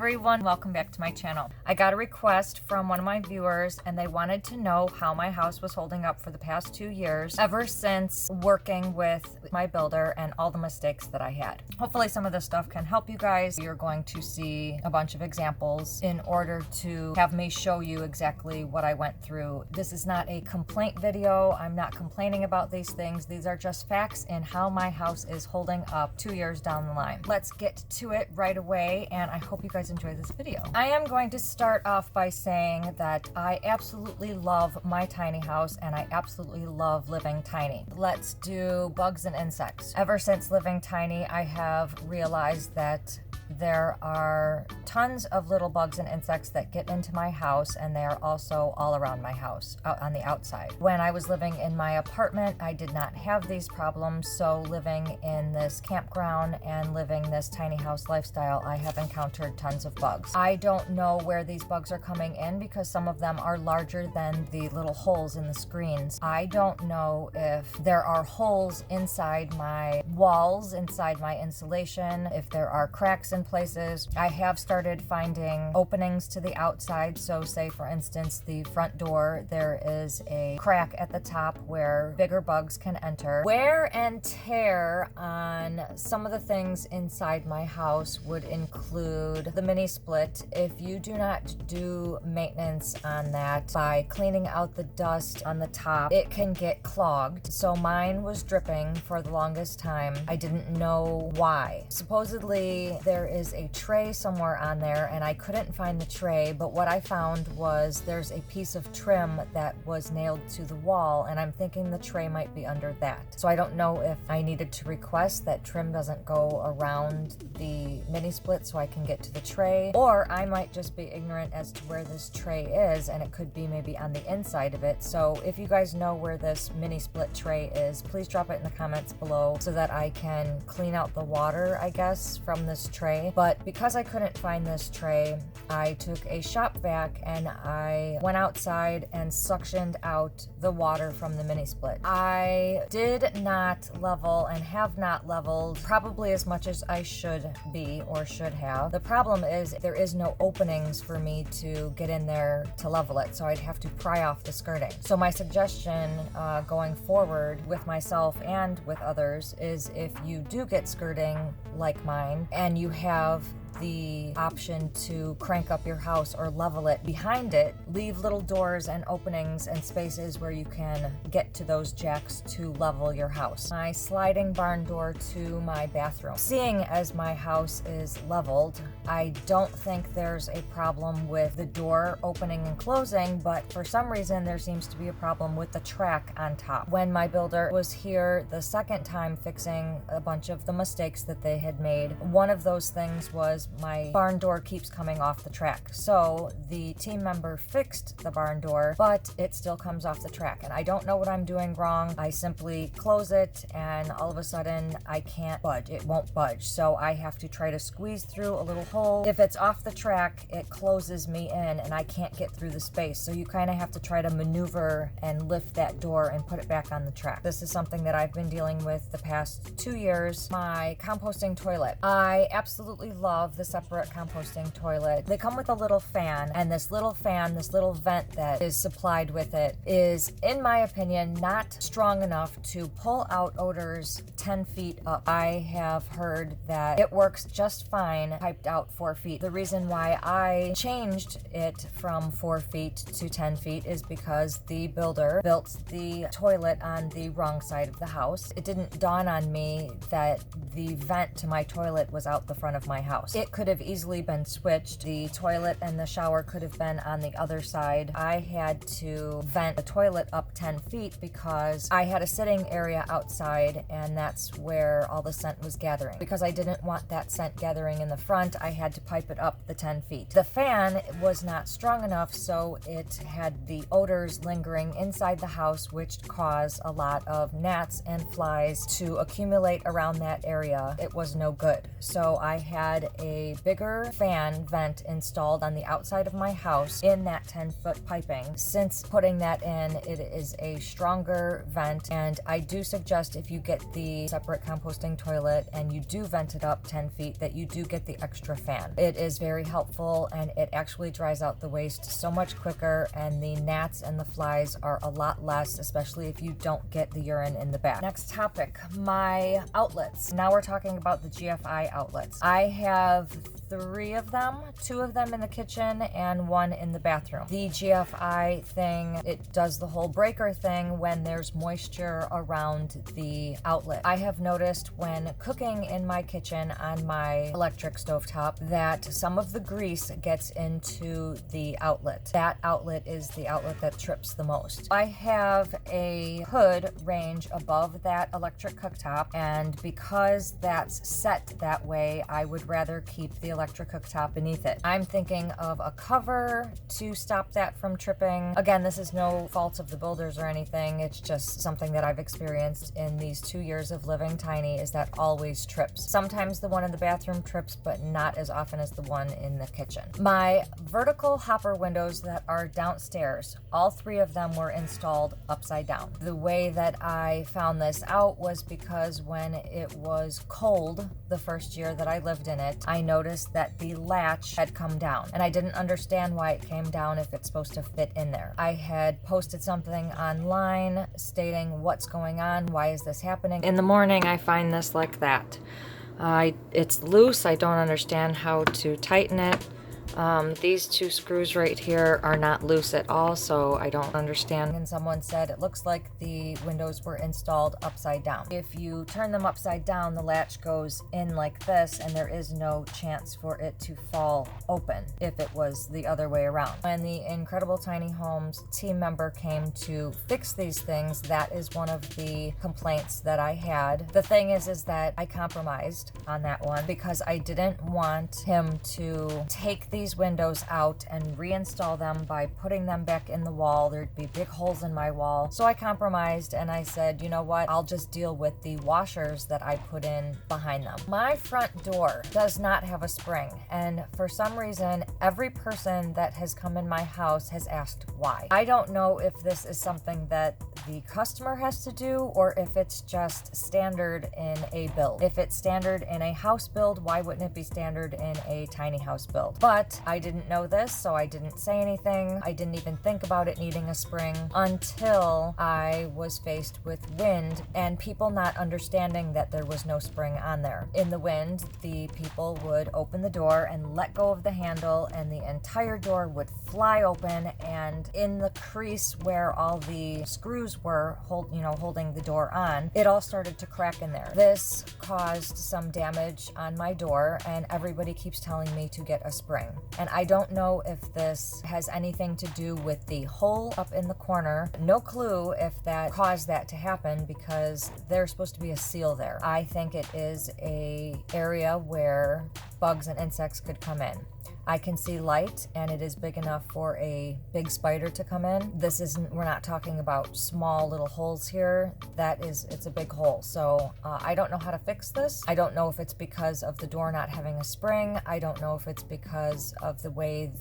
everyone, welcome back to my channel. I got a request from one of my viewers and they wanted to know how my house was holding up for the past 2 years ever since working with my builder and all the mistakes that I had. Hopefully some of this stuff can help you guys. You're going to see a bunch of examples in order to have me show you exactly what I went through. This is not a complaint video. I'm not complaining about these things. These are just facts in how my house is holding up 2 years down the line. Let's get to it right away, and I hope you guys enjoy this video. I am going to start off by saying that I absolutely love my tiny house and I absolutely love living tiny. Let's do bugs and insects. Ever since living tiny, I have realized that there are tons of little bugs and insects that get into my house, and they are also all around my house, out on the outside. When I was living in my apartment, I did not have these problems, so living in this campground and living this tiny house lifestyle, I have encountered tons of bugs. I don't know where these bugs are coming in because some of them are larger than the little holes in the screens. I don't know if there are holes inside my walls, inside my insulation, if there are cracks in places. I have started finding openings to the outside. So say for instance, the front door, there is a crack at the top where bigger bugs can enter. Wear and tear on some of the things inside my house would include the mini split. If you do not do maintenance on that by cleaning out the dust on the top, it can get clogged. So mine was dripping for the longest time. I didn't know why. Supposedly there is a tray somewhere on there and I couldn't find the tray, but what I found was there's a piece of trim that was nailed to the wall, and I'm thinking the tray might be under that. So I don't know if I needed to request that trim doesn't go around the mini split so I can get to the tray, or I might just be ignorant as to where this tray is and it could be maybe on the inside of it. So if you guys know where this mini split tray is, please drop it in the comments below so that I can clean out the water, I guess, from this tray. But because I couldn't find this tray, I took a shop vac and I went outside and suctioned out the water from the mini split. I did not level and have not leveled probably as much as I should be or should have. The problem is there is no openings for me to get in there to level it, so I'd have to pry off the skirting. So my suggestion going forward with myself and with others is if you do get skirting like mine and you have the option to crank up your house or level it, behind it, leave little doors and openings and spaces where you can get to those jacks to level your house. My sliding barn door to my bathroom. Seeing as my house is leveled, I don't think there's a problem with the door opening and closing, but for some reason there seems to be a problem with the track on top. When my builder was here the second time fixing a bunch of the mistakes that they had made, one of those things was my barn door keeps coming off the track. So the team member fixed the barn door, but it still comes off the track. And I don't know what I'm doing wrong. I simply close it and all of a sudden I can't budge. It won't budge. So I have to try to squeeze through a little hole. If it's off the track, it closes me in and I can't get through the space. So you kind of have to try to maneuver and lift that door and put it back on the track. This is something that I've been dealing with the past 2 years. My composting toilet. I absolutely love the separate composting toilet. They come with a little fan, and this little fan, this little vent that is supplied with it is, in my opinion, not strong enough to pull out odors 10 feet up. I have heard that it works just fine piped out 4 feet. The reason why I changed it from 4 feet to 10 feet is because the builder built the toilet on the wrong side of the house. It didn't dawn on me that the vent to my toilet was out the front of my house. It could have easily been switched. The toilet and the shower could have been on the other side. I had to vent the toilet up 10 feet because I had a sitting area outside and that's where all the scent was gathering. Because I didn't want that scent gathering in the front, I had to pipe it up the 10 feet. The fan was not strong enough, so it had the odors lingering inside the house, which caused a lot of gnats and flies to accumulate around that area. It was no good. So I had a a bigger fan vent installed on the outside of my house in that 10-foot piping. Since putting that in, it is a stronger vent, and I do suggest if you get the separate composting toilet and you do vent it up 10 feet that you do get the extra fan. It is very helpful, and it actually dries out the waste so much quicker, and the gnats and the flies are a lot less, especially if you don't get the urine in the back. Next topic, my outlets. Now we're talking about the GFI outlets. I have 3 of them, 2 of them in the kitchen and 1 in the bathroom. The GFI thing, it does the whole breaker thing when there's moisture around the outlet. I have noticed when cooking in my kitchen on my electric stovetop that some of the grease gets into the outlet. That outlet is the outlet that trips the most. I have a hood range above that electric cooktop, and because that's set that way, I would rather keep the electric cooktop beneath it. I'm thinking of a cover to stop that from tripping. Again, this is no fault of the builders or anything. It's just something that I've experienced in these 2 years of living tiny, is that always trips. Sometimes the one in the bathroom trips, but not as often as the one in the kitchen. My vertical hopper windows that are downstairs, all 3 of them were installed upside down. The way that I found this out was because when it was cold the first year that I lived in it, I noticed that the latch had come down, and I didn't understand why it came down if it's supposed to fit in there. I had posted something online stating what's going on, why is this happening. In the morning I find this like that. It's loose. I don't understand how to tighten it. These 2 screws right here are not loose at all, so I don't understand. And someone said it looks like the windows were installed upside down. If you turn them upside down, the latch goes in like this, and there is no chance for it to fall open if it was the other way around. When the Incredible Tiny Homes team member came to fix these things, that is one of the complaints that I had. The thing is that I compromised on that one because I didn't want him to take these windows out and reinstall them by putting them back in the wall. There'd be big holes in my wall. So I compromised, and I said, you know what, I'll just deal with the washers that I put in behind them. My front door does not have a spring, and for some reason every person that has come in my house has asked why. I don't know if this is something that the customer has to do or if it's just standard in a build. If it's standard in a house build, why wouldn't it be standard in a tiny house build? But I didn't know this, so I didn't say anything. I didn't even think about it needing a spring until I was faced with wind and people not understanding that there was no spring on there. In the wind, the people would open the door and let go of the handle, and the entire door would fly open, and in the crease where all the screws were holding the door on, it all started to crack in there. This caused some damage on my door, and everybody keeps telling me to get a spring. And I don't know if this has anything to do with the hole up in the corner. No clue if that caused that to happen, because there's supposed to be a seal there. I think it is a area where bugs and insects could come in. I can see light, and it is big enough for a big spider to come in. We're not talking about small little holes here. It's a big hole. So I don't know how to fix this. I don't know if it's because of the door not having a spring. I don't know if it's because of the way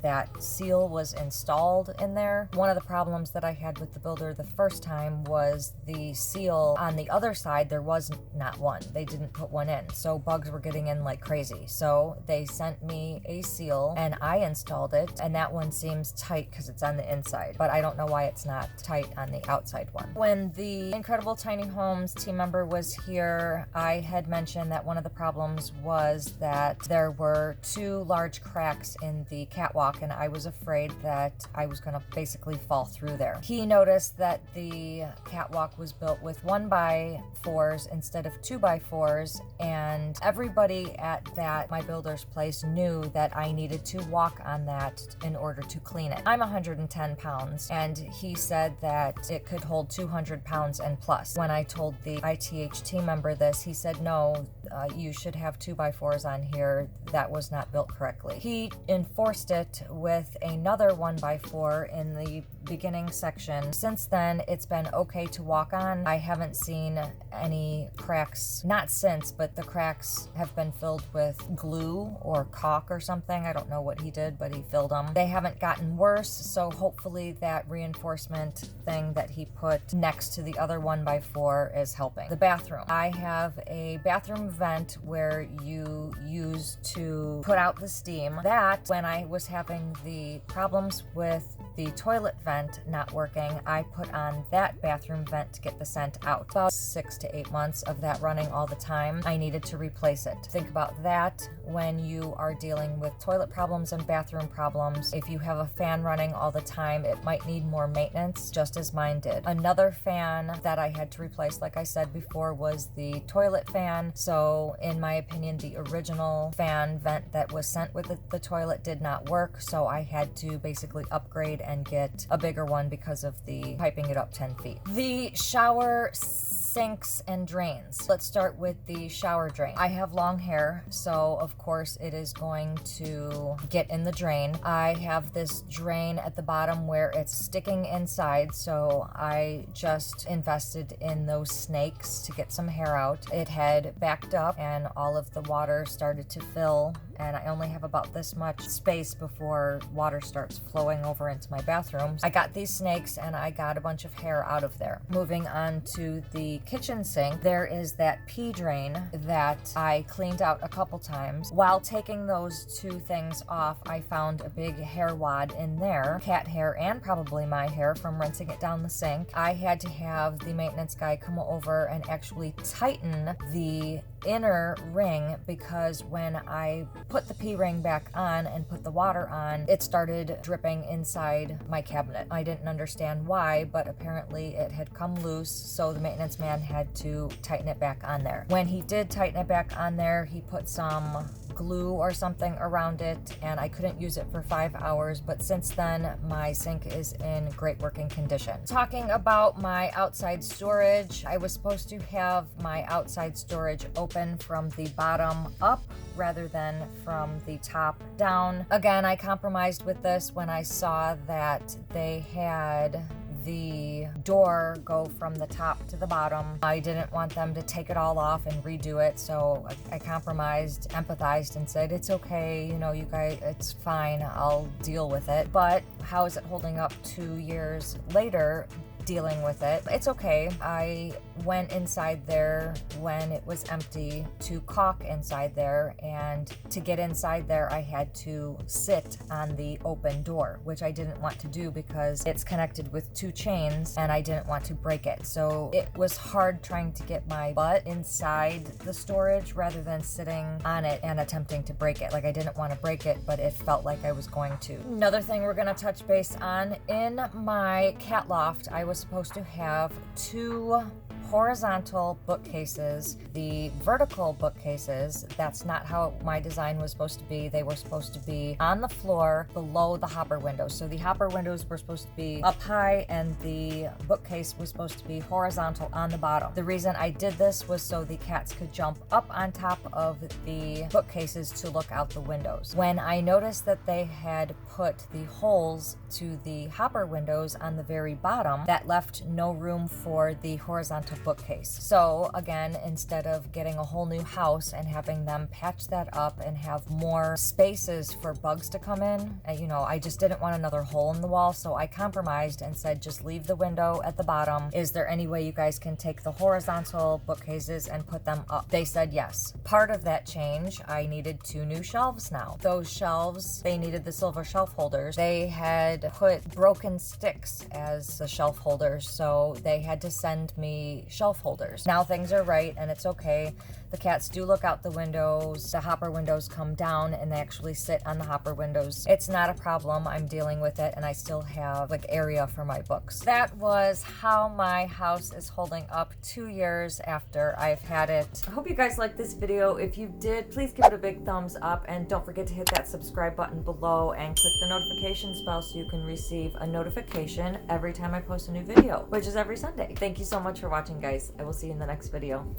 that seal was installed in there. One of the problems that I had with the builder the first time was the seal on the other side. There was not one. They didn't put one in. So bugs were getting in like crazy. So they sent me a seal and I installed it, and that one seems tight because it's on the inside, but I don't know why it's not tight on the outside one. When the Incredible Tiny Homes team member was here, I had mentioned that one of the problems was that there were 2 large cracks in the catwalk, and I was afraid that I was going to basically fall through there. He noticed that the catwalk was built with 1x4s instead of 2x4s, and everybody at my builder's place knew that I needed to walk on that in order to clean it. I'm 110 pounds, and he said that it could hold 200 pounds and plus. When I told the ITH team member this, he said, no, you should have 2x4s on here. That was not built correctly. He enforced it with another 1x4 in the beginning section. Since then, it's been okay to walk on. I haven't seen any cracks, not since, but the cracks have been filled with glue or caulk or something. I don't know what he did, but he filled them. They haven't gotten worse, so hopefully that reinforcement thing that he put next to the other 1x4 is helping. The bathroom. I have a bathroom vent where you use to put out the steam. That, when I was having the problems with the toilet vent not working, I put on that bathroom vent to get the scent out. About 6 to 8 months of that running all the time, I needed to replace it. Think about that when you are dealing with toilet problems and bathroom problems. If you have a fan running all the time, it might need more maintenance, just as mine did. Another fan that I had to replace, like I said before, was the toilet fan. So in my opinion, the original fan vent that was sent with the toilet did not work, so I had to basically upgrade and get a bigger one because of the piping it up 10 feet. The shower sinks and drains. Let's start with the shower drain. I have long hair, so of course it is going to get in the drain. I have this drain at the bottom where it's sticking inside, so I just invested in those snakes to get some hair out. It had backed up and all of the water started to fill, and I only have about this much space before water starts flowing over into my bathroom. I got these snakes and I got a bunch of hair out of there. Moving on to the kitchen sink, there is that pee drain that I cleaned out a couple times. While taking those two things off, I found a big hair wad in there, cat hair and probably my hair from rinsing it down the sink. I had to have the maintenance guy come over and actually tighten the inner ring because when I put the pee ring back on and put the water on, it started dripping inside my cabinet. I didn't understand why, but apparently it had come loose, so the maintenance man had to tighten it back on there. When he did tighten it back on there, he put some glue or something around it, and I couldn't use it for 5 hours, but since then my sink is in great working condition. Talking about my outside storage, I was supposed to have my outside storage open from the bottom up rather than from the top down. Again, I compromised with this when I saw that they had the door go from the top to the bottom. I didn't want them to take it all off and redo it, so I compromised, empathized, and said, it's okay, you know, you guys, it's fine, I'll deal with it. But how is it holding up 2 years later? Dealing with it. It's okay. I went inside there when it was empty to caulk inside there, and to get inside there I had to sit on the open door, which I didn't want to do because it's connected with 2 chains and I didn't want to break it. So it was hard trying to get my butt inside the storage rather than sitting on it and attempting to break it. Like, I didn't want to break it, but it felt like I was going to. Another thing we're going to touch base on, in my cat loft, I was supposed to have 2 horizontal bookcases. The vertical bookcases, that's not how my design was supposed to be. They were supposed to be on the floor below the hopper windows. So the hopper windows were supposed to be up high and the bookcase was supposed to be horizontal on the bottom. The reason I did this was so the cats could jump up on top of the bookcases to look out the windows. When I noticed that they had put the holes to the hopper windows on the very bottom, that left no room for the horizontal bookcase. So again, instead of getting a whole new house and having them patch that up and have more spaces for bugs to come in, you know, I just didn't want another hole in the wall, so I compromised and said, just leave the window at the bottom. Is there any way you guys can take the horizontal bookcases and put them up? They said yes. Part of that change, I needed 2 new shelves now. Those shelves, they needed the silver shelf holders. They had put broken sticks as the shelf holders, so they had to send me shelf holders. Now things are right and it's okay. The cats do look out the windows. The hopper windows come down and they actually sit on the hopper windows. It's not a problem. I'm dealing with it and I still have like area for my books. That was how my house is holding up 2 years after I've had it. I hope you guys liked this video. If you did, please give it a big thumbs up and don't forget to hit that subscribe button below and click the notification bell so you can receive a notification every time I post a new video, which is every Sunday. Thank you so much for watching, guys. I will see you in the next video.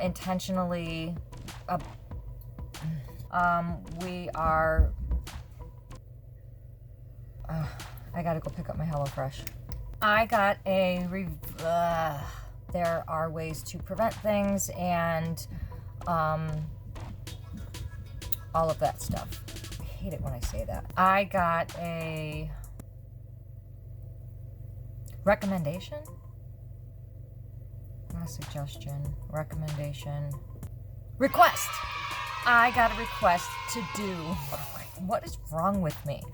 Intentionally we are I gotta go pick up my HelloFresh. I got a there are ways to prevent things and all of that stuff. I hate it when I say that. I got a recommendation? Not a suggestion. Recommendation. Request! I got a request to do. What is wrong with me?